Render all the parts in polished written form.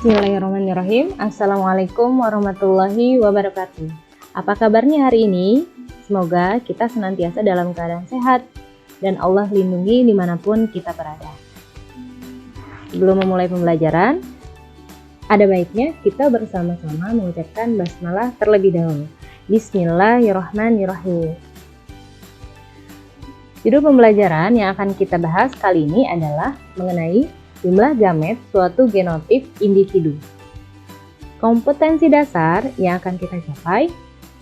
Bismillahirrahmanirrahim. Assalamualaikum warahmatullahi wabarakatuh. Apa kabarnya hari ini? Semoga kita senantiasa dalam keadaan sehat dan Allah lindungi dimanapun kita berada. Sebelum memulai pembelajaran, ada baiknya kita bersama-sama mengucapkan basmalah terlebih dahulu. Bismillahirrahmanirrahim. Judul pembelajaran yang akan kita bahas kali ini adalah mengenai jumlah gamet suatu genotip individu. Kompetensi dasar yang akan kita capai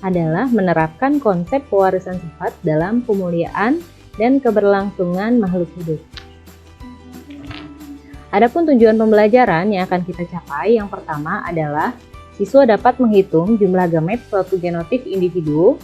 adalah menerapkan konsep pewarisan sifat dalam pemuliaan dan keberlangsungan makhluk hidup. Adapun tujuan pembelajaran yang akan kita capai yang pertama adalah siswa dapat menghitung jumlah gamet suatu genotip individu.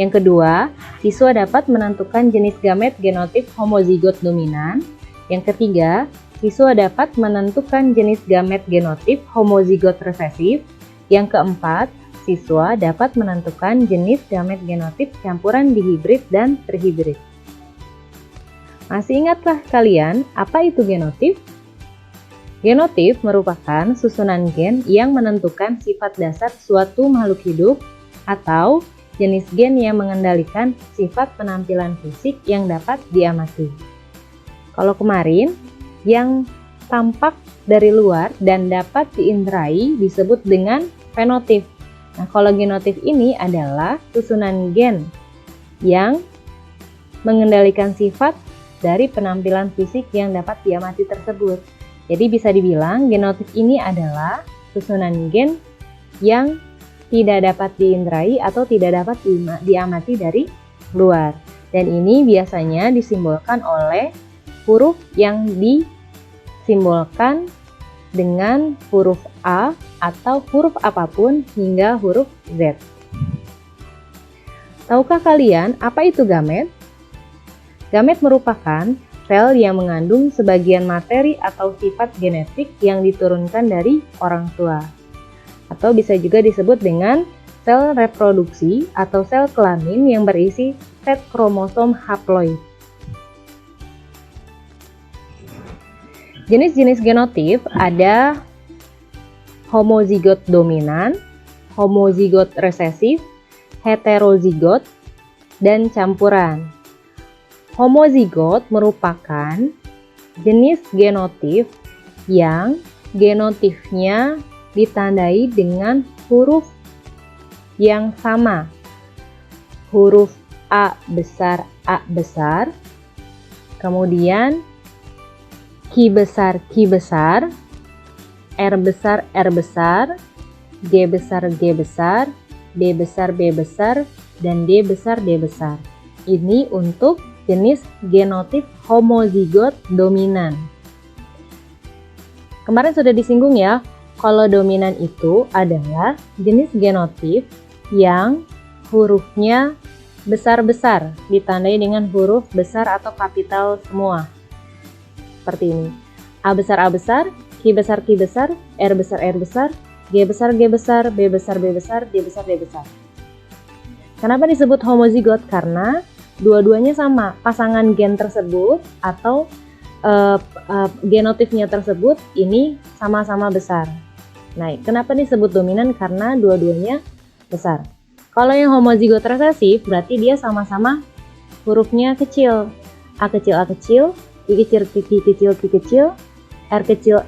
Yang kedua, siswa dapat menentukan jenis gamet genotip homozigot dominan. Yang ketiga, siswa dapat menentukan jenis gamet genotip homozigot resesif. Yang keempat, siswa dapat menentukan jenis gamet genotip campuran dihibrid dan terhibrid. Masih ingatkah kalian apa itu genotip? Genotip merupakan susunan gen yang menentukan sifat dasar suatu makhluk hidup atau jenis gen yang mengendalikan sifat penampilan fisik yang dapat diamati. Kalau kemarin, yang tampak dari luar dan dapat diinderai disebut dengan fenotip. Nah, kalau genotip ini adalah susunan gen yang mengendalikan sifat dari penampilan fisik yang dapat diamati tersebut. Jadi bisa dibilang genotip ini adalah susunan gen yang tidak dapat diinderai atau tidak dapat diamati dari luar. Dan ini biasanya disimbolkan oleh huruf yang disimbolkan dengan huruf A atau huruf apapun hingga huruf Z. Tahukah kalian apa itu gamet? Gamet merupakan sel yang mengandung sebagian materi atau sifat genetik yang diturunkan dari orang tua. Atau bisa juga disebut dengan sel reproduksi atau sel kelamin yang berisi set kromosom haploid. Jenis-jenis genotip ada homozigot dominan, homozigot resesif, heterozigot, dan campuran. Homozigot merupakan jenis genotip yang genotipnya ditandai dengan huruf yang sama. Huruf A besar, kemudian Q besar, R besar, G besar, B besar, dan D besar. Ini untuk jenis genotip homozigot dominan. Kemarin sudah disinggung ya, kalau dominan itu adalah jenis genotip yang hurufnya besar-besar, ditandai dengan huruf besar atau kapital semua. Seperti ini. A besar, Q besar, R besar, G besar, B besar, D besar. Kenapa disebut homozigot? Karena dua-duanya sama, pasangan gen tersebut atau genotipnya tersebut ini sama-sama besar. Nah, kenapa disebut dominan? Karena dua-duanya besar. Kalau yang homozigot resesif berarti dia sama-sama hurufnya kecil. A kecil, I kecil, R kecil,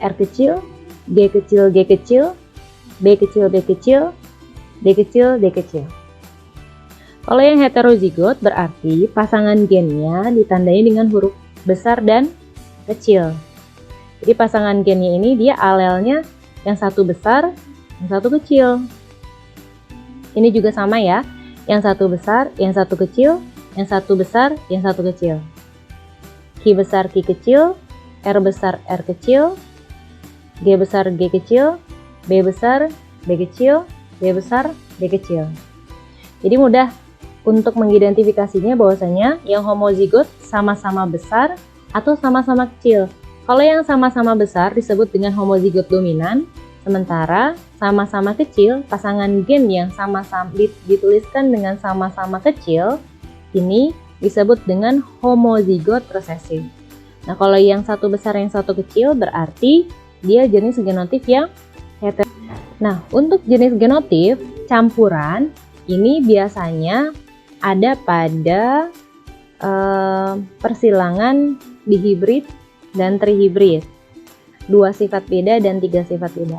G kecil, B kecil, D kecil. Kalau yang heterozigot berarti pasangan gennya ditandai dengan huruf besar dan kecil. Jadi pasangan gennya ini dia alelnya yang satu besar, yang satu kecil. Ini juga sama ya, yang satu besar, yang satu kecil, yang satu besar, yang satu kecil. Q besar, Q kecil, R besar, R kecil, G besar, G kecil, B besar, B kecil, D besar, D kecil. Jadi mudah untuk mengidentifikasinya bahwasanya yang homozigot sama-sama besar atau sama-sama kecil. Kalau yang sama-sama besar disebut dengan homozigot dominan, sementara sama-sama kecil, pasangan gen yang sama-sama dituliskan dengan sama-sama kecil, ini disebut dengan homozigot resesif. Nah, kalau yang satu besar yang satu kecil berarti dia jenis genotip yang Nah, untuk jenis genotif campuran ini biasanya ada pada persilangan dihibrid dan trihibrid, 2 sifat beda dan 3 sifat beda.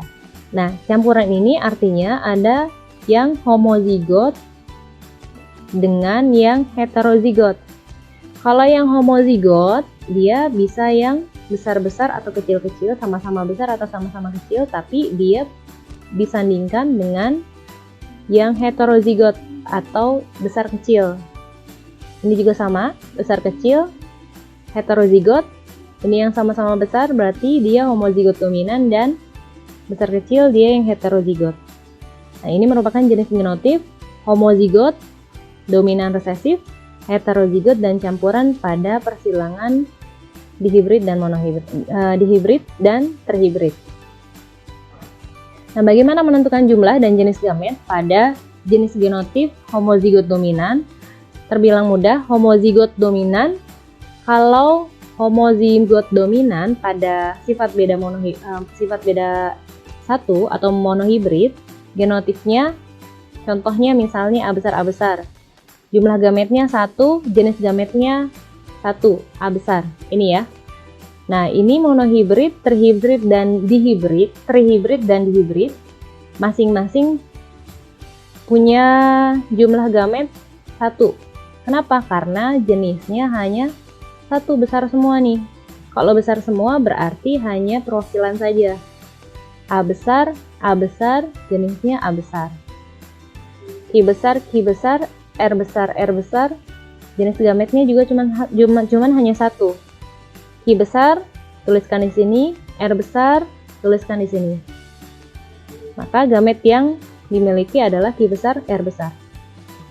Nah, campuran ini artinya ada yang homozigot dengan yang heterozigot. Kalau yang homozigot, dia bisa yang besar-besar atau kecil-kecil, sama-sama besar atau sama-sama kecil, tapi dia disandingkan dengan yang heterozigot atau besar kecil. Ini juga sama, besar kecil, heterozigot. Ini yang sama-sama besar berarti dia homozigot dominan, dan besar kecil dia yang heterozigot. Nah, ini merupakan jenis genotif homozigot, dominan resesif, heterozigot, dan campuran pada persilangan dihibrid dan monohibrid, dihibrid dan terhibrid. Nah, bagaimana menentukan jumlah dan jenis gamet pada jenis genotif homozigot dominan? Terbilang mudah, homozigot dominan. Kalau homozigot dominan pada sifat beda satu atau monohibrid, genotifnya contohnya misalnya A besar A besar. Jumlah gametnya 1, jenis gametnya 1, A besar. Ini ya. Nah, ini monohibrid, terhibrid, dan dihibrid, trihibrid dan dihibrid, masing-masing punya jumlah gamet 1. Kenapa? Karena jenisnya hanya 1, besar semua nih. Kalau besar semua berarti hanya perwakilan saja. A besar, jenisnya A besar. Ki besar, R besar, jenis gametnya juga cuman hanya 1. Ki besar, tuliskan di sini, R besar, tuliskan di sini. Maka gamet yang dimiliki adalah Ki besar, R besar.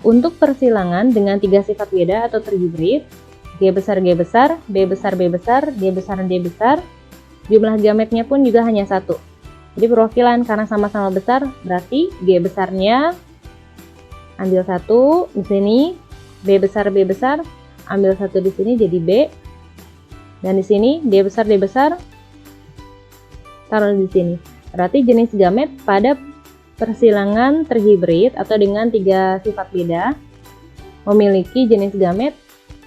Untuk persilangan dengan 3 sifat beda atau terhibrid, G besar, B besar, D besar, D besar, jumlah gametnya pun juga hanya 1. Jadi perwakilan karena sama-sama besar, berarti G besarnya ambil 1 di sini, B besar, ambil 1 di sini jadi B. Dan di sini D besar taruh di sini. Berarti jenis gamet pada persilangan terhibrid atau dengan 3 sifat beda memiliki jenis gamet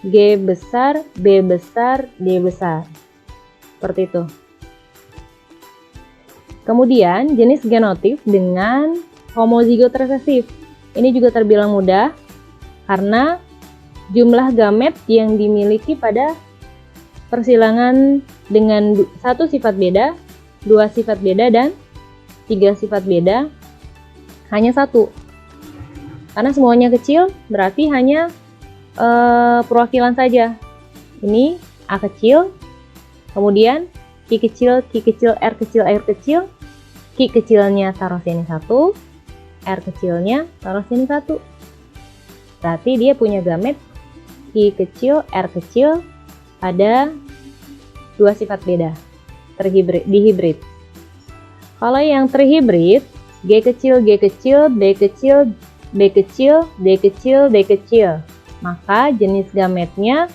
G besar, B besar, D besar. Seperti itu. Kemudian jenis genotif dengan homozigot resesif. Ini juga terbilang mudah karena jumlah gamet yang dimiliki pada persilangan dengan 1 sifat beda, 2 sifat beda, dan 3 sifat beda hanya 1. Karena semuanya kecil berarti hanya perwakilan saja. Ini A kecil, kemudian Ki kecil, R kecil, Ki kecilnya taruh sini 1, R kecilnya taruh sini 1. Berarti dia punya gamet Ki kecil, R kecil ada 2 sifat beda, dihibrid. Kalau yang terhibrid, G kecil, B kecil, D kecil, maka jenis gametnya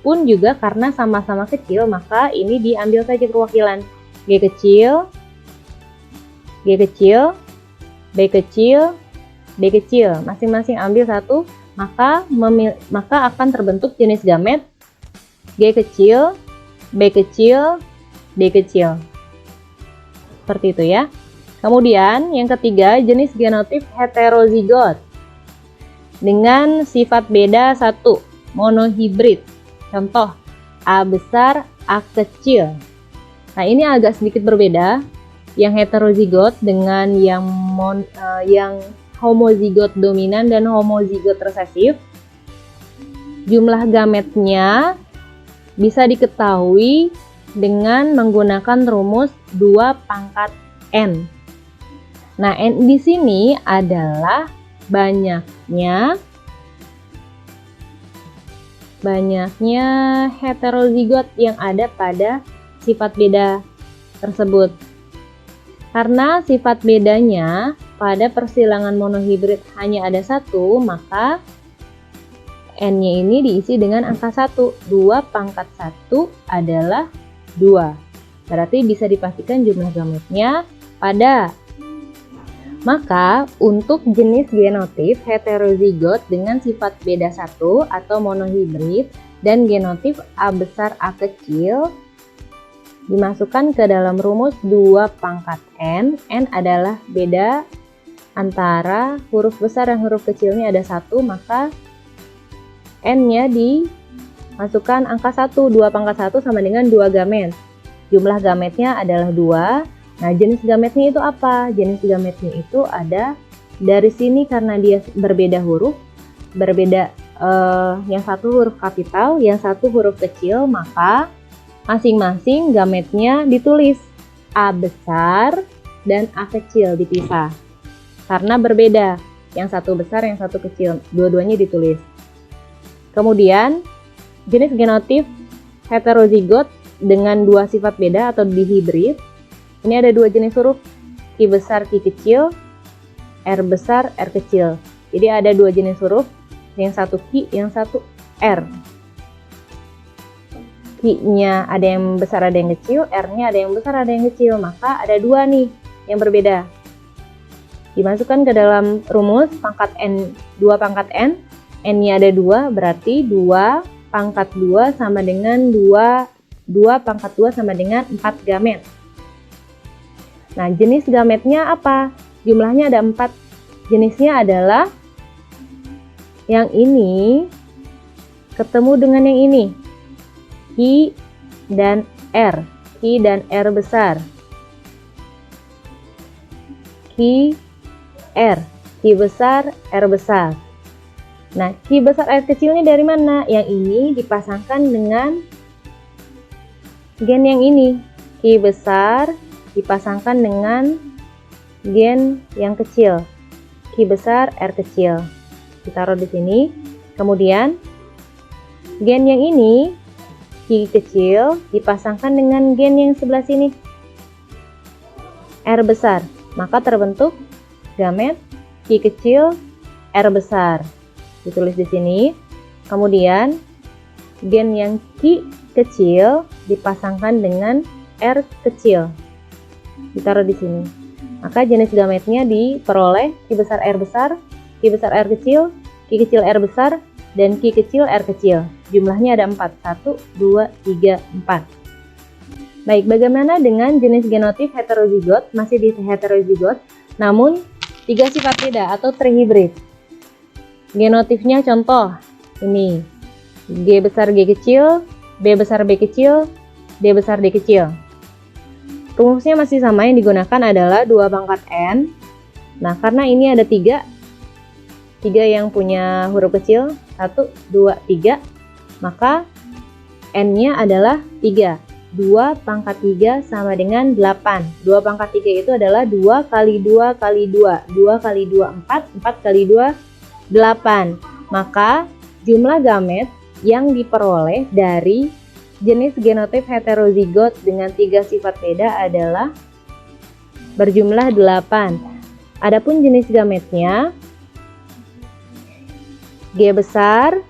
pun juga karena sama-sama kecil, maka ini diambil saja perwakilan G kecil, B kecil, masing-masing ambil 1, maka akan terbentuk jenis gamet G kecil, B kecil, D kecil. Seperti itu ya. Kemudian yang ketiga, jenis genotif heterozigot dengan sifat beda 1, monohibrid. Contoh, A besar, A kecil. Nah, ini agak sedikit berbeda. Yang heterozigot dengan yang homozigot dominan dan homozigot resesif. Jumlah gametnya bisa diketahui dengan menggunakan rumus 2 pangkat N. Nah, N di sini adalah banyaknya heterozigot yang ada pada sifat beda tersebut. Karena sifat bedanya pada persilangan monohibrid hanya ada 1, maka N-nya ini diisi dengan angka 1. 2 pangkat 1 adalah 2. Berarti bisa dipastikan jumlah gametnya pada Maka untuk jenis genotif heterozigot dengan sifat beda satu atau monohibrid dan genotif A besar A kecil dimasukkan ke dalam rumus 2 pangkat N. N adalah beda antara huruf besar dan huruf kecilnya ada 1, maka N-nya dimasukkan angka 1. 2 pangkat 1 sama dengan 2 gamet. Jumlah gametnya adalah 2. Nah, jenis gametnya itu apa? Jenis gametnya itu ada dari sini karena dia berbeda huruf, berbeda yang satu huruf kapital, yang satu huruf kecil, maka masing-masing gametnya ditulis A besar dan A kecil dipisah. Karena berbeda, yang satu besar, yang satu kecil, dua-duanya ditulis. Kemudian, jenis genotif heterozigot dengan dua sifat beda atau dihibrid. Ini ada dua jenis huruf, Q besar, Q kecil, R besar, R kecil. Jadi ada dua jenis huruf, yang satu Q, yang satu R. Q-nya ada yang besar, ada yang kecil, R-nya ada yang besar, ada yang kecil. Maka ada dua nih yang berbeda. Dimasukkan ke dalam rumus pangkat N, 2 pangkat N. N-nya ada 2, berarti 2 pangkat 2 sama dengan 2 pangkat 2 sama dengan 4 gamet. Nah, jenis gametnya apa? Jumlahnya ada 4. Jenisnya adalah yang ini ketemu dengan yang ini. Q dan R. Q dan R besar. Q, R. Q besar, R besar. Nah, Q besar, R kecilnya dari mana? Yang ini dipasangkan dengan gen yang ini. Q besar dipasangkan dengan gen yang kecil, Q besar, R kecil. Ditaruh di sini. Kemudian gen yang ini, Q kecil, dipasangkan dengan gen yang sebelah sini, R besar. Maka terbentuk gamet Q kecil, R besar. Ditulis di sini. Kemudian gen yang Q kecil dipasangkan dengan R kecil. Ditaruh di sini. Maka jenis gametnya diperoleh Q besar R besar, Q besar R kecil, Q kecil R besar, dan Q kecil R kecil. Jumlahnya ada 4. 1, 2, 3, 4. Baik, bagaimana dengan jenis genotif heterozigot? Masih di heterozigot, namun 3 sifat beda atau trihibrid. Genotifnya contoh ini. G besar G kecil, B besar B kecil, D besar D kecil. Rumusnya masih sama, yang digunakan adalah 2 pangkat N. Nah, karena ini ada 3 yang punya huruf kecil, 1, 2, 3, maka N-nya adalah 3. 2 pangkat 3 sama dengan 8. 2 pangkat 3 itu adalah 2 kali 2 kali 2. 2 kali 2, 4. 4 kali 2, 8. Maka jumlah gamet yang diperoleh dari jenis genotif heterozigot dengan 3 sifat beda adalah berjumlah 8. Adapun jenis gametnya G besar,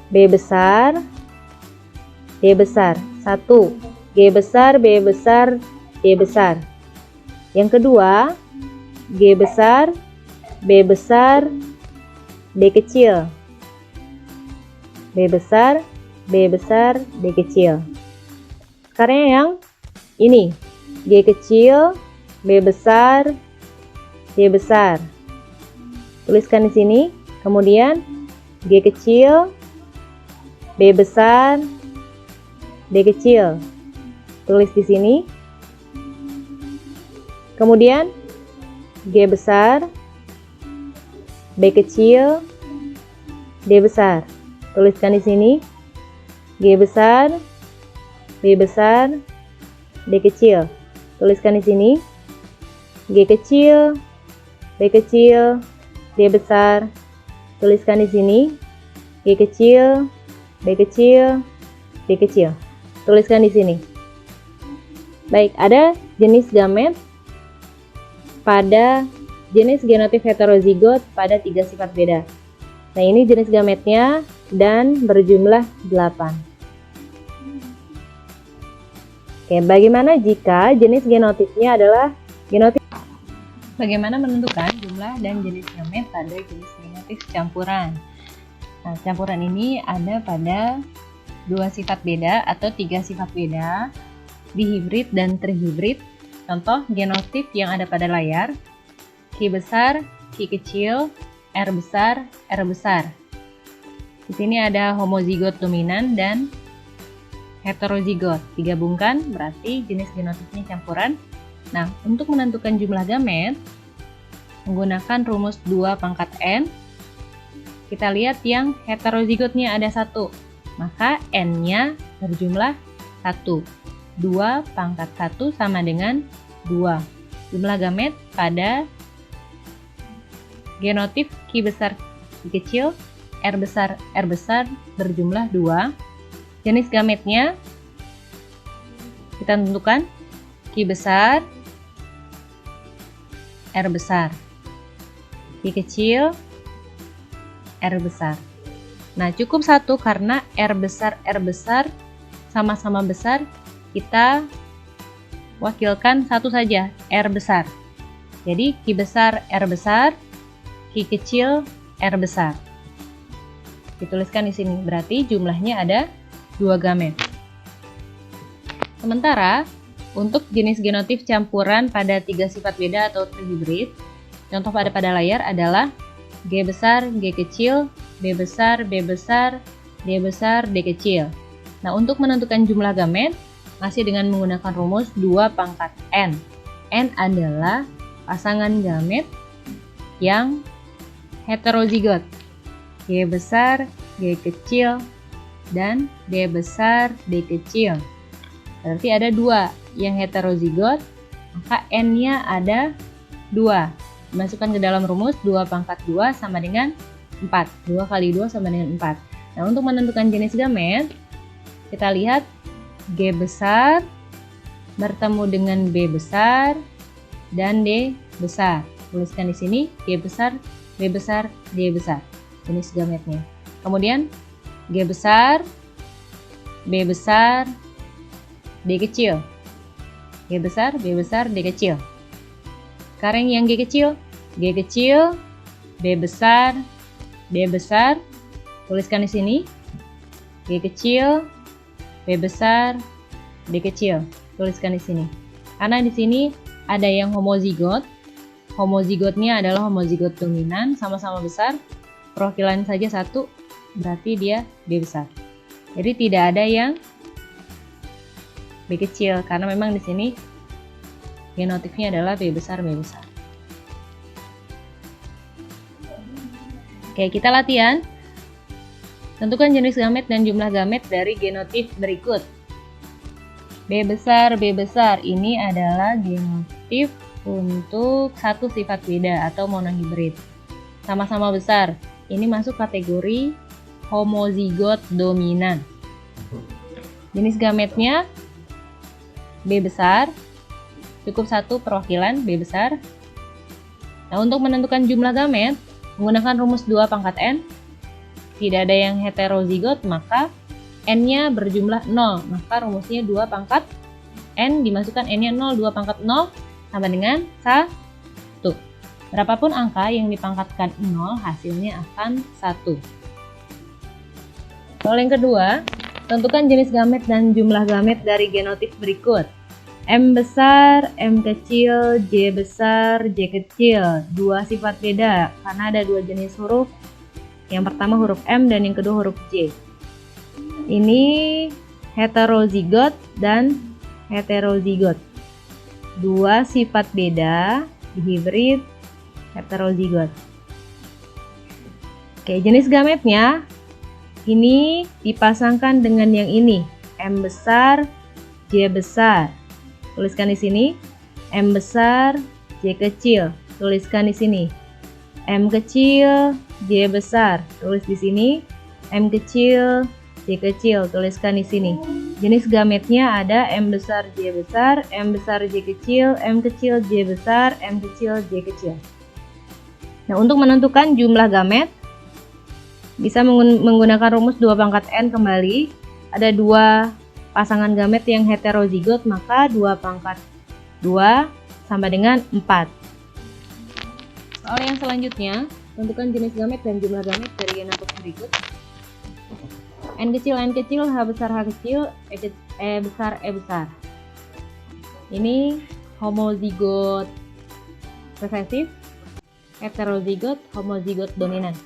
B besar, D besar. 1. G besar, B besar, D besar. Yang kedua, G besar, B besar, D kecil. B besar, B besar, D kecil. Sekarang yang ini, G kecil, B besar, D besar. Tuliskan di sini. Kemudian G kecil, B besar, D kecil. Tulis di sini. Kemudian G besar, B kecil, D besar. Tuliskan di sini. G besar, B besar, D kecil. Tuliskan di sini. G kecil, B kecil, D besar. Tuliskan di sini. G kecil, B kecil, D kecil. Tuliskan di sini. Baik, ada jenis gamet pada jenis genotif heterozigot pada 3 sifat beda. Nah, ini jenis gametnya dan berjumlah 8. Oke, bagaimana jika jenis genotifnya adalah genotif? Bagaimana menentukan jumlah dan jenis gamet pada jenis genotif campuran? Nah, campuran ini ada pada 2 sifat beda atau 3 sifat beda, dihibrid dan trihibrid. Contoh genotif yang ada pada layar, Ki besar, Ki kecil, R besar, R besar. Di sini ada homozigot dominan dan heterozigot. Digabungkan berarti jenis genotifnya campuran. Nah, untuk menentukan jumlah gamet menggunakan rumus 2 pangkat N, kita lihat yang heterozigotnya ada 1, maka N-nya berjumlah 1. 2 pangkat 1 sama dengan 2. Jumlah gamet pada genotif Ki besar, Ki kecil, R besar berjumlah 2. Jenis gametnya kita tentukan Ki besar, R besar, Ki kecil, R besar. Nah, cukup 1 karena R besar sama-sama besar, kita wakilkan 1 saja, R besar. Jadi Ki besar, R besar, Ki kecil, R besar. Dituliskan di sini, berarti jumlahnya ada 2 gamet. Sementara untuk jenis genotif campuran pada 3 sifat beda atau trihibrid, contoh pada layar adalah G besar, G kecil, B besar, B besar, D besar, D kecil. Nah, untuk menentukan jumlah gamet masih dengan menggunakan rumus 2 pangkat N. N adalah pasangan gamet yang heterozigot. G besar, G kecil, dan D besar, D kecil. Berarti ada 2 yang heterozigot, maka N-nya ada 2. Dimasukkan ke dalam rumus 2 pangkat 2 sama dengan 4. 2 kali 2 sama dengan 4. Nah, untuk menentukan jenis gamet, kita lihat G besar bertemu dengan B besar dan D besar. Tuliskan di sini G besar, B besar, D besar. Jenis gametnya. Kemudian G besar, B besar, D kecil. G besar, B besar, D kecil. Sekarang yang G kecil, B besar, D besar. Tuliskan di sini G kecil, B besar, D kecil. Tuliskan di sini. Karena di sini ada yang homozigot. Homozigotnya adalah homozigot dominan, sama-sama besar. Perwakilan saja 1, berarti dia B besar. Jadi tidak ada yang B kecil karena memang di sini genotifnya adalah B besar, B besar. Oke, kita latihan. Tentukan jenis gamet dan jumlah gamet dari genotif berikut. B besar, B besar ini adalah genotif untuk 1 sifat beda atau monohibrid. Sama-sama besar. Ini masuk kategori homozigot dominan. Jenis gametnya B besar, cukup 1 perwakilan B besar. Nah, untuk menentukan jumlah gamet menggunakan rumus 2 pangkat N, tidak ada yang heterozigot, maka N-nya berjumlah 0, maka rumusnya 2 pangkat N, dimasukkan N-nya 0, 2 pangkat 0 sama dengan 1. Berapapun angka yang dipangkatkan 0, hasilnya akan 1. Soal yang kedua, tentukan jenis gamet dan jumlah gamet dari genotif berikut. M besar, M kecil, J besar, J kecil. 2 sifat beda karena ada 2 jenis huruf. Yang pertama huruf M dan yang kedua huruf J. Ini heterozigot dan heterozigot. 2 sifat beda, dihibrid, heterozigot. Oke, jenis gametnya ini dipasangkan dengan yang ini, M besar, J besar. Tuliskan di sini M besar, J kecil. Tuliskan di sini M kecil, J besar. Tulis di sini M kecil, J kecil. Tuliskan di sini. Jenis gametnya ada M besar, J besar, M besar, J kecil, M kecil, J besar, M kecil, J kecil. Nah, untuk menentukan jumlah gamet bisa menggunakan rumus 2 pangkat N kembali. Ada 2 pasangan gamet yang heterozigot, maka 2 pangkat 2 sama dengan 4. Soal yang selanjutnya, tentukan jenis gamet dan jumlah gamet dari genotipe berikut. N kecil, H besar, E besar, E besar. Ini homozigot resesif, heterozigot, homozigot dominan.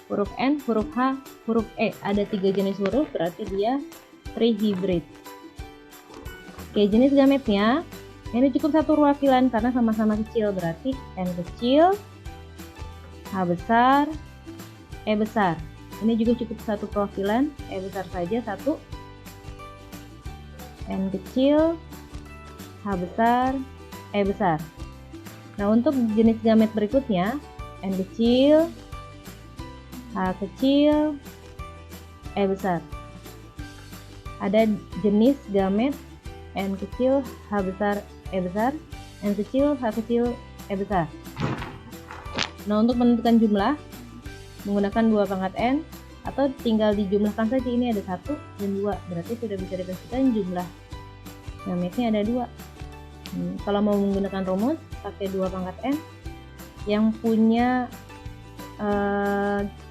Huruf N, huruf H, huruf E. Ada 3 jenis huruf, berarti dia trihybrid. Oke, jenis gametnya ini cukup satu perwakilan karena sama-sama kecil, berarti N kecil, H besar, E besar. Ini juga cukup satu perwakilan, E besar saja satu, N kecil, H besar, E besar. Nah, untuk jenis gamet berikutnya, N kecil, H kecil, E besar. Ada jenis gamet N kecil, H besar, E besar, N kecil, H kecil, E besar. Nah, untuk menentukan jumlah menggunakan 2 pangkat N atau tinggal dijumlahkan saja. Ini ada 1 dan 2, berarti sudah bisa dipastikan jumlah gametnya ada 2. Kalau mau menggunakan rumus pakai 2 pangkat N yang punya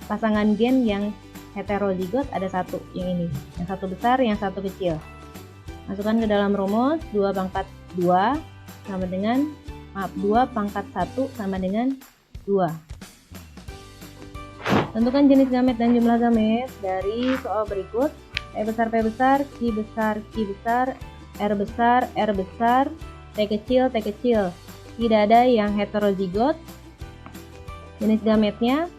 pasangan gen yang heterozigot ada 1, yang ini, yang 1 besar, yang 1 kecil. Masukkan ke dalam rumus 2 pangkat 2 sama dengan 2 pangkat 1 sama dengan 2. Tentukan jenis gamet dan jumlah gamet dari soal berikut. P besar, P besar, Q besar, Q besar, R besar, R besar, T kecil, T kecil. Tidak ada yang heterozigot. Jenis gametnya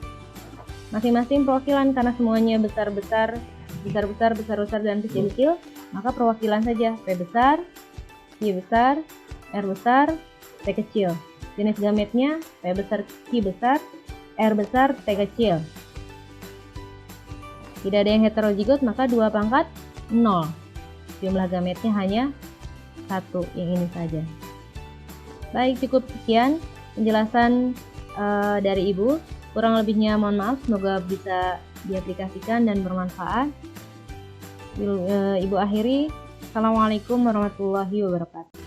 masing-masing perwakilan karena semuanya besar-besar, besar-besar, dan kecil-kecil, maka perwakilan saja P besar, Q besar, R besar, T kecil. Jenis gametnya P besar, Q besar, R besar, T kecil. Tidak ada yang heterozigot, maka 2 pangkat 0. Jumlah gametnya hanya 1, yang ini saja. Baik, cukup sekian penjelasan dari Ibu. Kurang lebihnya mohon maaf, semoga bisa diaplikasikan dan bermanfaat. Ibu akhiri, Assalamualaikum warahmatullahi wabarakatuh.